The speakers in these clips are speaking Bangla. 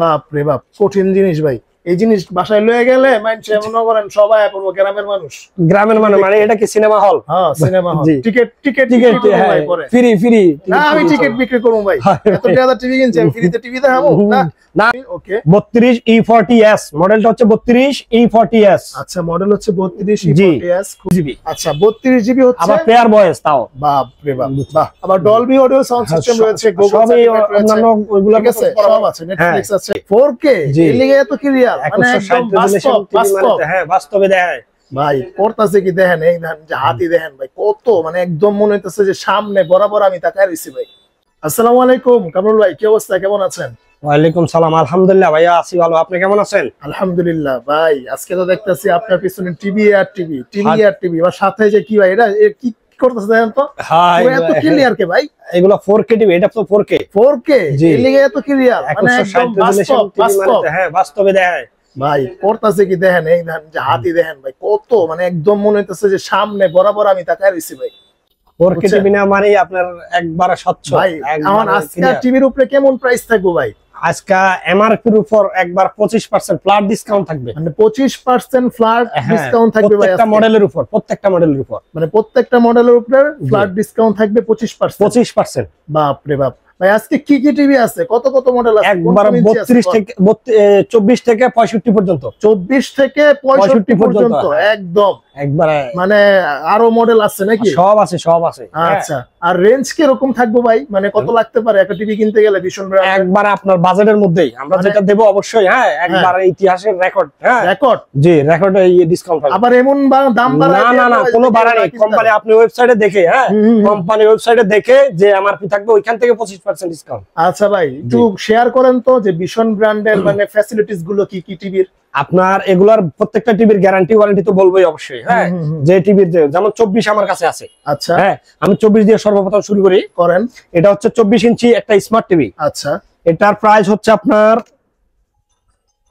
বাপ রে বাপ, কঠিন জিনিস ভাই। এই জিনিস বাসায় লয়ে গেলে মানুষ মনে করেন সবাই পড়বো, গ্রামের মানুষ মানে এটা কি সিনেমা হল? হ্যাঁ cinema hall. Ticket free free না, আমি টিকিট বিক্রি করব ভাই। এত টাকা টিভি কিনছি, আমি ফ্রিতে টিভি দেখাবো না না। ওকে, 32E40s মডেলটা হচ্ছে 32E40s। আচ্ছা, মডেল হচ্ছে 32E40s জিবি। আচ্ছা 32 জিবি হচ্ছে, আবার পেয়ার ভয়েস তাও। বাপ রে বাপ, বাহ। আবার ডলবি অডিও সাউন্ড সিস্টেম রয়েছে, গুগল অন্যান্য ওইগুলো আছে, সব আছে, নেটফ্লিক্স আছে, 4K এর লিগে এত ক্লিয়ার, মানে একদম বাস্তব। হ্যাঁ বাস্তবে দেখায় ভাই। পড়তাছে কি দেখেন, এই যে হাতি দেখেন ভাই, কত মানে একদম মনে হইতেছে যে সামনে বরাবর আমি তাকায় রইছি ভাই। আসসালামু আলাইকুম কামরুল ভাই, কি অবস্থা, কেমন আছেন? ওয়ালাইকুম সালাম, আলহামদুলিল্লাহ ভাইয়া আছি ভালো, আপনি কেমন আছেন? আলহামদুলিল্লাহ ভাই। আজকে তো দেখতেছি আপনার পিছনে টিভি আর টিভি আর সাথে যে কি ভাই, এটা কি করতেছে দেখেন তো, এত ক্লিয়ার কে ভাই? এগুলো 4K টিভি, এটা তো 4K এর লিগে এত ক্লিয়ার, মানে একদম বাস্তব। হ্যাঁ বাস্তবে দেখায় ভাই। পড়তাছে কি দেখেন, এই যে হাতি দেখেন ভাই, কত মানে একদম মনে হইতেছে যে সামনে বরাবর আমি তাকায় রইছি ভাই। 4K টিভি না মানে আপনার একবারে স্বচ্ছ ভাই। এখন আজকে টিভির উপরে কেমন প্রাইস থাকবে ভাই? আজকে এমআরপির উপর একবার 25% ফ্ল্যাট ডিসকাউন্ট থাকবে, মানে 25% ফ্ল্যাট ডিসকাউন্ট থাকবে ভাই প্রত্যেকটা মডেলের উপর, মানে প্রত্যেকটা মডেলের উপর ফ্ল্যাট ডিসকাউন্ট থাকবে 25%। বাপ রে বাপ ভাই। আজকে কি কি টিভি আছে, কত কত মডেল আছে? একবার 32 থেকে 24 থেকে 65 পর্যন্ত, 24 থেকে 65 পর্যন্ত একদম একবার, মানে আরো মডেল আছে নাকি? সব আছে। আচ্ছা, আর রেঞ্জ কি রকম থাকবে ভাই, মানে কত লাগতে পারে একটা টিভি কিনতে গেলে? ভীষণ একবার আপনার বাজেটের মধ্যেই আমরা যেটা দেব অবশ্যই। হ্যাঁ একবার ইতিহাসের রেকর্ড। হ্যাঁ রেকর্ড, জি রেকর্ড, এই ডিসকাউন্ট হবে। আবার এমন দাম বাড়ায় না কোনো বাড়া নেই। কোম্পানি আপনি ওয়েবসাইটে দেখে, হ্যাঁ কোম্পানি ওয়েবসাইটে দেখে যে এমআরপি থাকবে, ওইখান থেকে 25% ডিসকাউন্ট। আচ্ছা ভাই, একটু শেয়ার করেন তো যে ভীষণ ব্র্যান্ডের মানে ফ্যাসিলিটিস গুলো কি কি টিভির? আপনার এগুলার প্রত্যেকটা টিভির গ্যারান্টি ওয়ারেন্টি তো বলবোই অবশ্যই। হ্যাঁ যে টিভির যেমন 24 আমার কাছে আছে। আচ্ছা, হ্যাঁ আমি 24 দিয়ে সর্বপ্রথম শুরু করেন। এটা হচ্ছে 24 ইঞ্চি একটা স্মার্ট টিভি। আচ্ছা, এটার প্রাইস হচ্ছে আপনার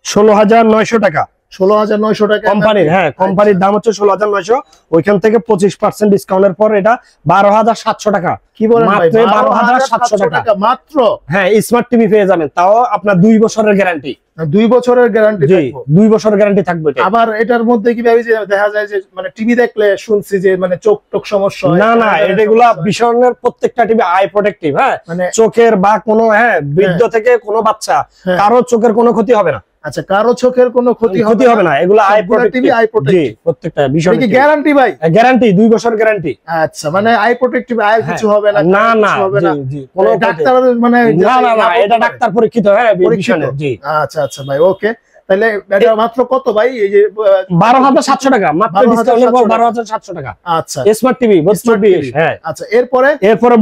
16,900 টাকা। 16,900 টাকা কোম্পানির। হ্যাঁ কোম্পানির দাম হচ্ছে 16,900, ওইখান থেকে 25% ডিসকাউন্টের পর এটা 12,700 টাকা। কি বলেন ভাই, 12,700 টাকা মাত্র? হ্যাঁ স্মার্ট টিভি পেয়ে যাবেন, তাও আপনার 2 বছরের গ্যারান্টি। 2 বছরের গ্যারান্টি থাকবে? 2 বছরের গ্যারান্টি থাকবে। আবার এটার মধ্যে কি ভাবে দেখা যায় যে মানে টিভি দেখলে শুনছি যে মানে চোখ সমস্যা হয়? না এগুলা ভীষণের প্রত্যেকটা টিভি আই প্রোটেক্টিভ। হ্যাঁ মানে চোখের বা কোনো বৃদ্ধ থেকে কোনো বাচ্চা কারো চোখের কোনো ক্ষতি হবে না। আচ্ছা, কারো চোখের কোনো ক্ষতি হবে না, এগুলো আই প্রোটেক্টিভ। জি প্রত্যেকটা ভীষণ কি গ্যারান্টি ভাই? গ্যারান্টি 2 বছর গ্যারান্টি। আচ্ছা, মানে আই প্রোটেক্টিভ, আই কিছু হবে না? না হবে না, জি কোনো ডাক্তার মানে না এটা ডাক্তার পরীক্ষিত। হ্যাঁ পরীক্ষিত। জি আচ্ছা ভাই, ওকে। তাহলে এটা মাত্র কত ভাই? এই যে 12,700 টাকা, মাত্র ডিসকাউন্টের পর 12,700 টাকা। আচ্ছা, স্মার্ট টিভি 32। হ্যাঁ আচ্ছা, এরপরে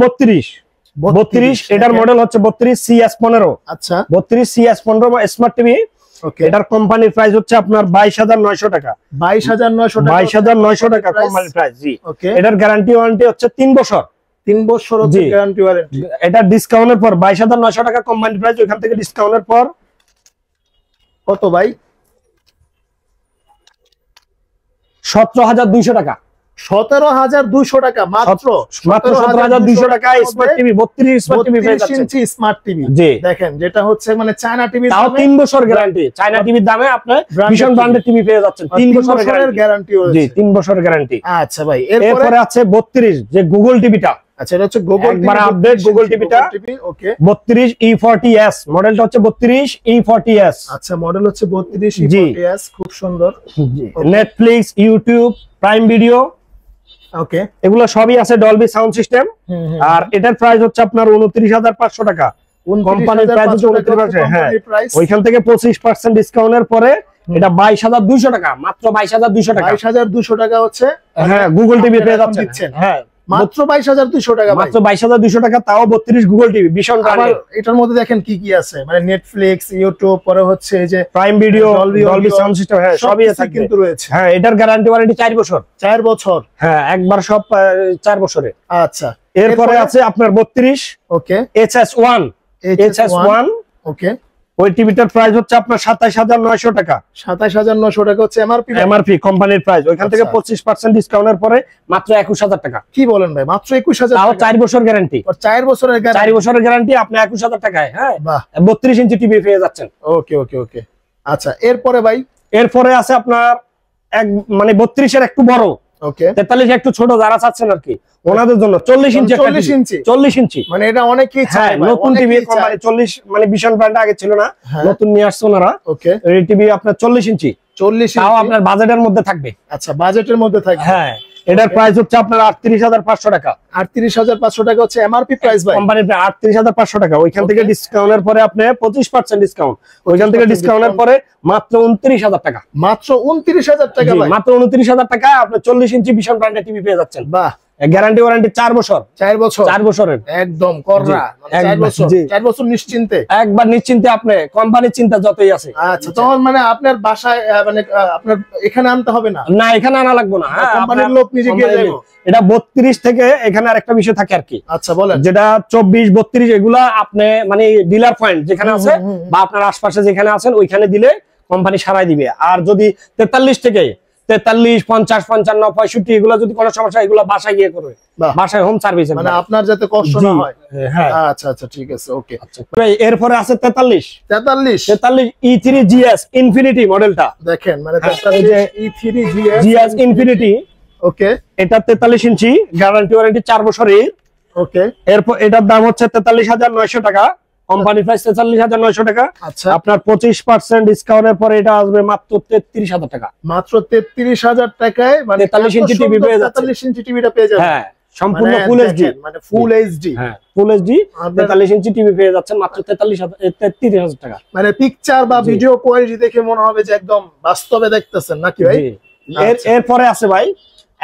32 এটার মডেল হচ্ছে 32CS15। আচ্ছা 32CS15 স্মার্ট টিভি। এটার কোম্পানির প্রাইস হচ্ছে আপনার 22,900 টাকা। 22,900 টাকা কোম্পানির প্রাইস। জি এটার গ্যারান্টি ওয়ারেন্টি হচ্ছে 3 বছর। 3 বছর হচ্ছে গ্যারান্টি ওয়ারেন্টি। এটা ডিসকাউন্টের পর 22,900 টাকা কোম্পানির প্রাইস, ওখান থেকে ডিসকাউন্টের পর কত ভাই? 17,200 টাকা। 17,200 টাকা মাত্র 17,200 টাকা স্মার্ট টিভি 32 স্মার্ট টিভি পেয়ে যাচ্ছেন। 32 ইঞ্চি স্মার্ট টিভি। জি দেখেন, যেটা হচ্ছে মানে চায়না টিভি, তাও 3 বছর গ্যারান্টি। চায়না টিভির দামে আপনি ভীষণ ব্র্যান্ডের টিভি পেয়ে যাচ্ছেন 3 বছরের গ্যারান্টি। জি 3 বছরের গ্যারান্টি। আচ্ছা ভাই, এরপরে আছে 32 যে গুগল টিভিটা। আচ্ছা, এটা হচ্ছে গুগল টিভি, একবার আপডেট গুগল টিভিটা। ওকে 32E40s মডেলটা হচ্ছে 32E40s। আচ্ছা, মডেল হচ্ছে 32E40s, খুব সুন্দর। নেটফ্লিক্স, ইউটিউব, প্রাইম ভিডিও, ওকে এগুলো সবই আছে, ডলবি সাউন্ড সিস্টেম। আর এটার প্রাইস হচ্ছে আপনার 29,500 টাকা। কোম্পানির প্রাইস হচ্ছে 29,500। হ্যাঁ ওইখান থেকে 25% ডিসকাউন্টের পরে এটা 22,200 টাকা, মাত্র 22,200 টাকা। 22,200 টাকা হচ্ছে। হ্যাঁ গুগল টিভি পেয়ে যাচ্ছেন। হ্যাঁ মাত্র 22,200 টাকা, মাত্র 22,200 টাকা, তাও 32 গুগল টিভি ভীষণ। আবার এটার মধ্যে দেখেন কি কি আছে, মানে নেটফ্লিক্স, ইউটিউব, পরে হচ্ছে এই যে prime video, Dolby sound system. হ্যাঁ সবই আছে কিন্তু রয়েছে। হ্যাঁ এটার গ্যারান্টি ওয়ারেন্টি 4 বছর। 4 বছর। হ্যাঁ একবার সব 4 বছরে। আচ্ছা, এরপরে আছে আপনার 32 ওকে HS1। ওকে ওই টিভিটার প্রাইস হচ্ছে আপনার 27900 টাকা। 27900 টাকা হচ্ছে এমআরপি কোম্পানির প্রাইস। ওইখান থেকে 25% ডিসকাউন্টের পরে মাত্র 21000 টাকা। কি বলেন ভাই, মাত্র 21000 তাও টাকা? 4 বছর গ্যারান্টি। 4 বছরের গ্যারান্টি? 4 বছরের গ্যারান্টি আপনি 21000 টাকায়, হ্যাঁ, বাহ, 32 ইঞ্চি টিভি পেয়ে যাচ্ছেন। ওকে ওকে ওকে। আচ্ছা, এরপরে ভাই? এরপরে আছে আপনার মানে 32 এর একটু বড়, ওকে, 43 একটু ছোট যারা চাচ্ছেন আর কি, ওনাদের জন্য 40 ইঞ্চি। 40 ইঞ্চি মানে এটা অনেকই চায়, নতুন টিভি কোম্পানি 40 মানে ভীষণ ব্র্যান্ড আগে ছিল না, নতুন নিয়ে আসছে ওনারা। ওকে, এই টিভি আপনার 40 ইঞ্চি, 40 তাও আপনার বাজেটের মধ্যে থাকবে। আচ্ছা, বাজেটের মধ্যে থাকবে, হ্যাঁ। এটার প্রাইস হচ্ছে আপনার 38500 টাকা। 38500 টাকা হচ্ছে এমআরপি প্রাইস ভাই। কোম্পানির 38500 টাকা। ওইখান থেকে ডিসকাউন্টের পরে আপনি 25% ডিসকাউন্ট, ওইখান থেকে ডিসকাউন্টের পরে মাত্র 29000 টাকা। মাত্র 29000 টাকা ভাই? মাত্র 29000 টাকা আপনি 40 ইঞ্চি ভীষণ ব্র্যান্ডের টিভি পেয়ে যাচ্ছেন। বাহ, গ্যারান্টি ওয়ারেন্টি 4 বছর। 4 বছরের একদম কররা, 4 বছর, 4 বছর নিশ্চিন্তে, একবার নিশ্চিন্তে। আপনি কোম্পানির চিন্তা যতই আছে। আচ্ছা, তখন মানে আপনার বাসায় মানে আপনার এখানে আনতে হবে না? না, এখানে আনা লাগবে না, কোম্পানির লোক নিজে গিয়ে যাবে। এটা 32 থেকে এখানে আরেকটা বিষয় থাকে আর কি। আচ্ছা, বলেন। যেটা 24 32 এগুলা আপনি মানে ডিলার পয়েন্ট যেখানে আছে বা আপনার আশপাশে যেখানে আছেন ওইখানে দিলে কোম্পানি সারাই দিবে। আর যদি 43 থেকে 43 50 55 65 এগুলা যদি কোনো সমস্যা, এগুলা বাসায় গিয়ে করবে, বাসায় হোম সার্ভিস, মানে আপনার যাতে কষ্ট না হয়। হ্যাঁ, আচ্ছা আচ্ছা, ঠিক আছে, ওকে। আচ্ছা, এরপরে আছে 43 E3 GS ইনফিনিটি মডেলটা দেখেন, মানে 43 E3 GS ইনফিনিটি। ওকে, এটা 43 ইঞ্চি, গ্যারান্টি ওয়ারেন্টি 4 বছরের। ওকে, এরপর এটার দাম হচ্ছে 43900 টাকা। কোম্পানি প্রাইস 43900 টাকা। আচ্ছা, আপনার 25% ডিসকাউন্টের পরে এটা আসবে মাত্র 33000 টাকা। মাত্র 33000 টাকায় মানে 43 ইঞ্চি টিভি পেয়ে যাচ্ছে। 43 ইঞ্চি টিভিটা পেয়ে যাবেন, হ্যাঁ, সম্পূর্ণ ফুল এইচডি, মানে ফুল এইচডি, হ্যাঁ, ফুল এইচডি 43 ইঞ্চি টিভি পেয়ে যাচ্ছেন মাত্র 33000 টাকা। মানে পিকচার বা ভিডিও কোয়ালিটি দেখে মনে হবে যে একদম বাস্তবে দেখতেছেন নাকি ভাই? এরপরে আছে ভাই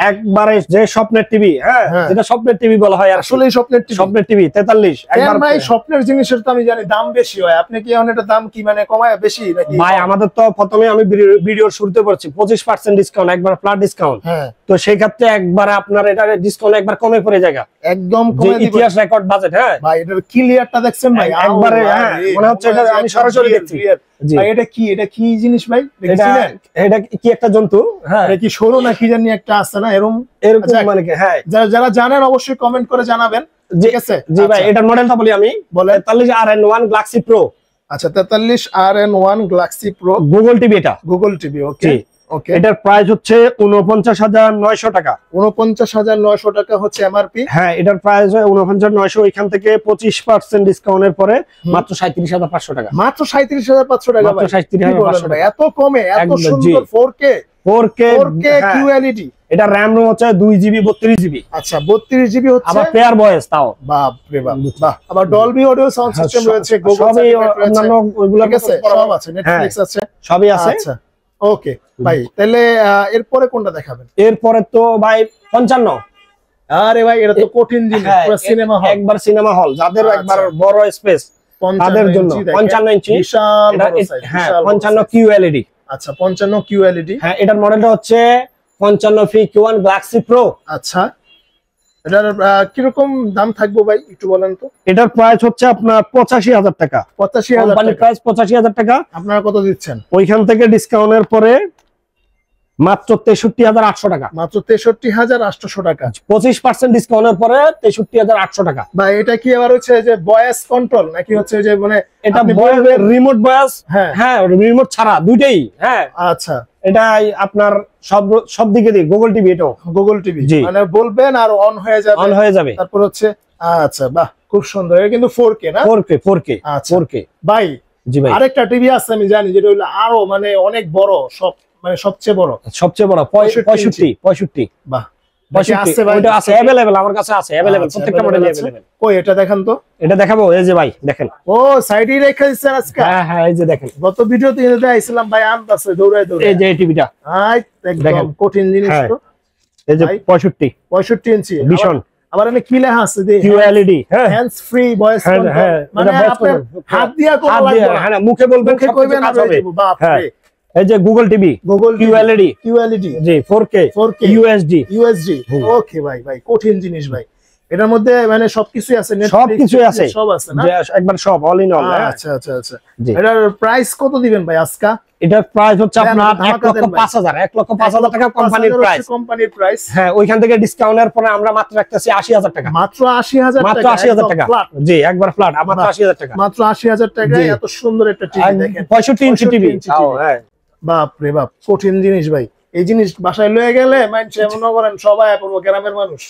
একবারে যে স্বপ্নের টিভি, হ্যাঁ, যেটা স্বপ্নের টিভি বলা হয়, আসলে স্বপ্নের টিভি 43 একবার। ভাই, স্বপ্নের জিনিসের তো আমি জানি দাম বেশি হয়, আপনি কি এখন এটা দাম কি মানে কমায় বেশি নাকি? ভাই, আমাদের তো প্রথমে আমি ভিডিওর শুরুতে বলছি 25% ডিসকাউন্ট, একবার ফ্ল্যাট ডিসকাউন্ট। তো সেই ক্ষেত্রে একবার আপনার এটা ডিসকাউন্ট একবার কমে পড়ে জায়গা, একদম কমে দিবেন। ইতিহাস রেকর্ড বাজেট। হ্যাঁ ভাই, এটার ক্লিয়ারটা দেখছেন ভাই একবারে, হ্যাঁ, মনে হচ্ছে এটা আমি সরাসরি দেখছি। ভাই, এটা কি জিনিস ভাই? এটা কি একটা জন্তু? হ্যাঁ, এটা কি সরু না কি জানি একটা আছে না এরকম মানে কি? হ্যাঁ, যারা জানেন অবশ্যই কমেন্ট করে জানাবেন, ঠিক আছে? জি ভাই, এটার মডেলটা বলি আমি, বলে 43 RN1 Galaxy Pro। আচ্ছা, 43 RN1 Galaxy Pro Google TV, এটা গুগল টিভি। ওকে ওকে, এটার প্রাইস হচ্ছে 49900 টাকা। 49900 টাকা হচ্ছে এমআরপি। হ্যাঁ, এটার প্রাইস 49900, এখান থেকে 25% ডিসকাউন্টের পরে মাত্র 37500 টাকা। মাত্র 37500 টাকা ভাই? 37500 টাকা, এত কমে, এত সুন্দর 4K QLED। এটা RAM রোম হচ্ছে 2GB 32GB। আচ্ছা, 32GB হচ্ছে, আবার পেয়ার ভয়েস, তাও বাপ রে বাপ, বাহ। আবার ডলবি অডিও সাউন্ড সিস্টেম রয়েছে, গুগল অন্যান্য ওইগুলো সব আছে, নেটফ্লিক্স আছে, সবই আছে। আচ্ছা, ওকে ভাই, তাহলে এরপরে কোনটা দেখাবেন? এরপরে তো ভাই 55। আরে ভাই, এটা তো কঠিন জিনিস, পুরো সিনেমা হল, একবার সিনেমা হল যাদের একবার বড় স্পেস তাদের জন্য 55 ইঞ্চি বিশাল বড় সাইজ। হ্যাঁ, 55 QLED। আচ্ছা, 55 QLED। হ্যাঁ, এটার মডেলটা হচ্ছে 55 VQ1 Galaxy Pro। আচ্ছা, এটার কিরকম দাম থাকবে ভাই, একটু বলেন তো? এটার প্রাইস হচ্ছে আপনার 85000 টাকা। 85000 কোম্পানির প্রাইস 85000 টাকা। আপনারা কত দিচ্ছেন? ওইখান থেকে ডিসকাউন্টের পরে মাত্র 63800 টাকা। মাত্র 63800 টাকা, 25% ডিসকাউন্টের পরে 63800 টাকা। ভাই, এটা কি আবার হচ্ছে যে ভয়েস কন্ট্রোল নাকি হচ্ছে যে মানে এটা রিমোট ভয়েস? হ্যাঁ, রিমোট ছাড়া দুইটাই। হ্যাঁ, আচ্ছা, এটা আপনার সব দিকে দিয়ে গুগল টিভি, এটাও গুগল টিভি, মানে বলবেন আর অন হয়ে যাবে, তারপর হচ্ছে। আচ্ছা, বাহ, খুব সুন্দর। এটা কিন্তু 4K না? 4K। আচ্ছা, 4K ভাই। জি ভাই, আরেকটা টিভি আছে আমি জানি, যেটা হলো আরো মানে অনেক বড়, মানে সবচেয়ে বড় 65। বাহ, আছে ভাই, এটা আছে अवेलेबल, আমার কাছে আছে अवेलेबल, প্রত্যেকটা মডেল अवेलेबल। কই এটা দেখান তো? এটা দেখাবো, এই যে ভাই দেখেন। ও, সাইডে রেখে দিছেন আজকে? হ্যাঁ হ্যাঁ, এই যে দেখেন, গত ভিডিওতে এটা আইছিলাম ভাই, আনতাছে দৌড়ায় দৌড়ায়। এই যে এই টিভিটা, একদম কঠিন জিনিস তো। এই যে 65 ইঞ্চি ভীষণ। আবার এখানে কি লেখা আছে? QLED, hands free voice control, মানে আপনার হাত দিয়া কোন লাগবে না, হ্যাঁ, মুখে বলবেন, মুখে কইবেন না, বাপ রে। এই যে গুগল টিভি, QLED, জি 4K USD। ওকে ভাই, ভাই কঠিন জিনিস ভাই। এটার মধ্যে মানে সবকিছুই আছে, সবকিছুই আছে, সব আছে না একবার সব অল ইন অল। আচ্ছা আচ্ছা আচ্ছা, এটার প্রাইস কত দিবেন ভাই আজকে? এটার প্রাইস হচ্ছে আপনার 1,05,000 টাকা কোম্পানির প্রাইস। হ্যাঁ, ওইখান থেকে ডিসকাউন্টের পরে আমরা মাত্র রাখতেছি 80,000 টাকা। মাত্র 80,000 টাকা, জি একবার ফ্ল্যাট, মাত্র 80,000 টাকা। মাত্র 80,000 টাকায় এত সুন্দর একটা টিভি দেখেন, 65 ইঞ্চি টিভি। হ্যাঁ, বাপ রে বাপ, কঠিন জিনিস ভাই। এই জিনিস বাসায় লয়ে গেলে মানুষ এমন করেন সবাই পড়বো, গ্রামের মানুষ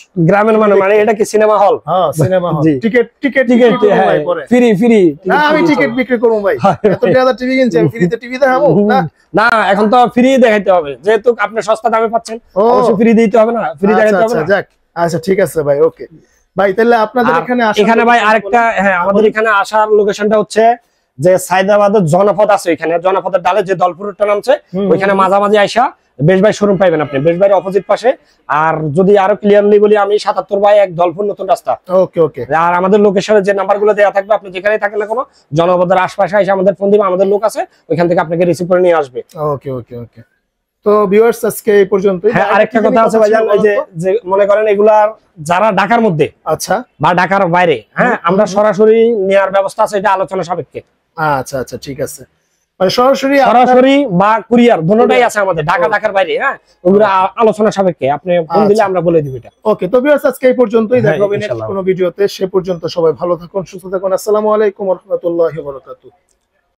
মানে এটা কি সিনেমা হল? হ্যাঁ cinema hall, ticket free free. না আমি টিকিট বিক্রি করব ভাই, এত টাকা টিভি কিনছি, ফ্রিতে টিভি দেখাবো না? না, এখন তো ফ্রি দেখাইতে হবে, যেহেতু আপনি সস্তা দামে পাচ্ছেন, অবশ্যই ফ্রি দিতে হবে না, ফ্রি দেখাইতে হবে না। যাক, আচ্ছা ঠিক আছে ভাই, ওকে ভাই। তাহলে আপনাদের এখানে ভাই আরেকটা, হ্যাঁ আমাদের এখানে আসার লোকেশনটা হচ্ছে যে সাইদাবাদের জনপদ আছে, ওইখানে জনপদের ডালে যে দলপুরটা নামছে, ওইখানে মাঝামাঝি আইসা বেশ ভাই শোরুম পাইবেন আপনি, বেশ ভাইয়ের অপোজিট পাশে। আর যদি আরো ক্লিয়ারলি বলি, আমি 77/1 দলপুর নতুন রাস্তা। ওকে ওকে। আর আমাদের লোকেশনের যে নাম্বারগুলো দেওয়া থাকবে, আপনি যেখানেই থাকেন না কোনো, জনপদের আশপাশে এসে আমাদের ফোন দিবেন, আমাদের লোক আছে ওইখান থেকে আপনাকে রিসিভ করে নিয়ে আসবে। ওকে ওকে ওকে। তো ভিউয়ার্স আজকে এই পর্যন্তই। হ্যাঁ, আরেকটা কথা আছে ভাইজান, ওই যে মনে করেন এগুলার যারা ঢাকার মধ্যে, আচ্ছা, বা ঢাকার বাইরে, হ্যাঁ আমরা সরাসরি নেওয়ার ব্যবস্থা আছে, এটা আলোচনা সাপেক্ষে। আচ্ছা আচ্ছা ঠিক আছে, মানে সরাসরি বা কুরিয়ার দুটোটাই আছে আমাদের, ঢাকার বাইরে। হ্যাঁ, ওগুলো আলোচনা সাপেক্ষে, আপনি ফোন দিলে আমরা বলে দিব এটা। ওকে, তো ভিউয়ার্স আজকে এই পর্যন্তই, দেখা হবে নেক্সট কোনো ভিডিওতে। সে পর্যন্ত সবাই ভালো থাকুন, সুস্থ থাকুন। আসসালামু আলাইকুম ওয়া রাহমাতুল্লাহি ওয়া বারাকাতুহু।